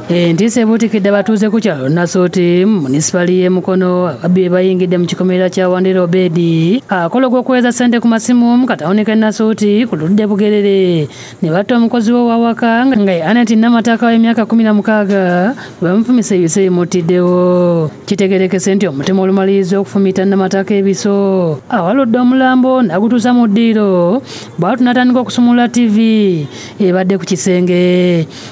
Entiisa ebuutikidde abatuuze ku kyalo Nasooti mu munisipali y'e Mukono ababbi bayingidde mu kikomera kya Wandera Obedi akola gw'okuweza ssente ku masimu mu katawuni k'e Nasooti ku ludde Bugerere ne batta omukozi we w'awaka nga ye Annette Namataka w'emyaka 16 bamufumisa ebiso ebimutiddewo. Kitegeerekese nti omutemwa olumaliriza okufumita Namataka ebiso awaludde omulambo n'agutuusa mu ddiiro bw'atu n'atandika okusumulula TV ebadde ku kisenge.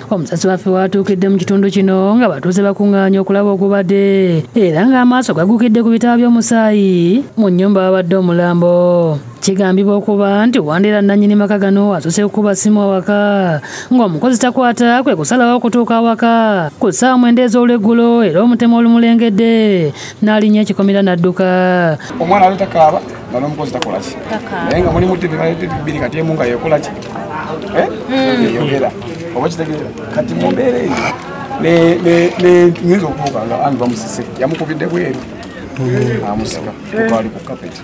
Omusasi waffe watuukidde mu kitundu kino nga batuuze bakuŋŋaanya okulaba ogubadde era ng'amaaso gagukidde ku bitaba by'omusaayi mu nnyumba wabadde omulambo. Kigambibwa okuba nti Wandera nannyini maka gano asose okuba simu awaka ng'omukozi takwata kwe kusalawo okutuuka awaka ku ssaawa 9 ez'olweggulo era omutemu olumulengedde n'alinnya ekikomera n'adduka. Omwana ali takaaba nga n'omukozi takola ki naye nga mulimu bbiri kati emu nga yekola ki yeyogera oba kitegeera kati mu mbeera eyo nyinza okubuuka nga andi bamusise yamukubidde bweru amusika tukali ku kapeti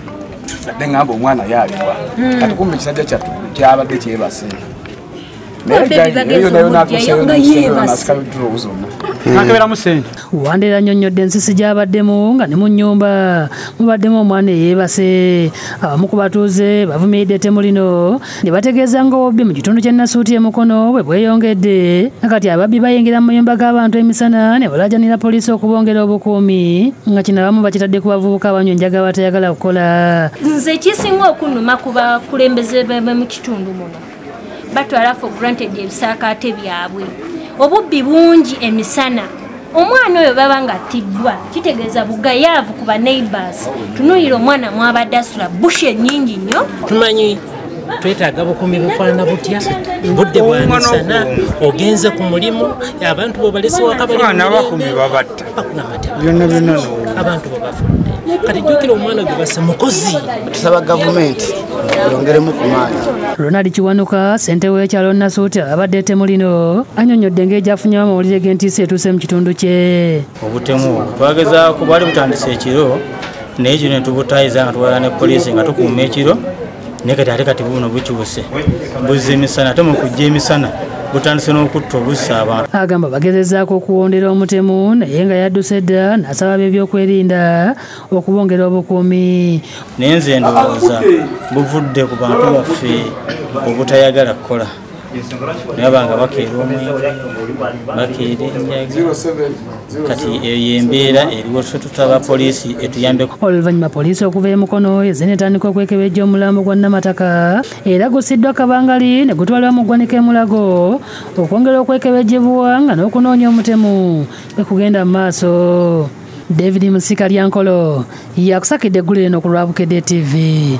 nadde ngamba omwana yalibwa kati kumbe ekisajja kyattu kyabadde kyebase Wandera annyonnyodde ensisi gy'abaddemu nga ne mu nnyumba mubaddemu omwana eyeebase. Abamu ku batuuze bavumiridde ettemu lino ne bategeeza ng'obubbi mu kitundu ky'e Nasooti e Mukono bwe bweyongedde kati ababbi bayingira mu mayumba g'abantu emisana ne balaajanira poliisi okubongera obukuumi nga kino abamu bakitadde ku bavubuka abanywa enjaga batayagala kukola. Nze ekisinga okunnuma ku bakulembeze mu kitundu muno batwala for granted ebisaakaate byabwe. Obubbi bungi emisana omwana oyo baba nga attiddwa kitegeeza bugayaavu ku ba neighbors. Tunuulira omwana mwabadde asula bushe nnyingi nnyo. Tumanyi twetaaga bukuumi bufaanana butya budde bwa misana ogenze ku mulimu abantu bo balese waka bali bakumi babatta byonna abantu bo bafudde kati jjukira omwana gwe base mukozi. Tusaba gavumenti yongeremu ku maanyi. Ronald Kiwanuka ssente w'ekyalo Nasooti abadde ettemu lino annyonnyodde ng'egyafunye amawulire g'entiisa etuuse mu kitundu kye. Obutemu twagezaako bwali butandise ekiro naye kino ne tubutayiza nga tuwala ne poliisi nga tukuuma ekiro naye kati buno bukyuse buzza emisana ate mu kujja emisana butandise n'okutta obussa abantu. Agamba bagezezaako okuwondera omutemu naye nga yadduse dda n'asaba b'ebyokwerinda okubongera obukuumi. Naye nze ndowooza buvudde ku bantu baffe obutayagala kukola naye abanga bakeera omwenge bakeera enjaga kati eyo y'embeera eriwo tutaba poliisi etuyambeko. Oluvannyuma poliisi okuva e Mukono ezze n'etandika okwekebejja omulambo gwa Namataka era gusiddwa kabangali ne gutwalibwa mu ggwanika e Mulago okwongera okwekebejjebwa nga n'okunoonya omutemu bwe kugenda mu maaso. David Musika Lyankolo yakusakidde eggulu lino ku Lwabukedde TV.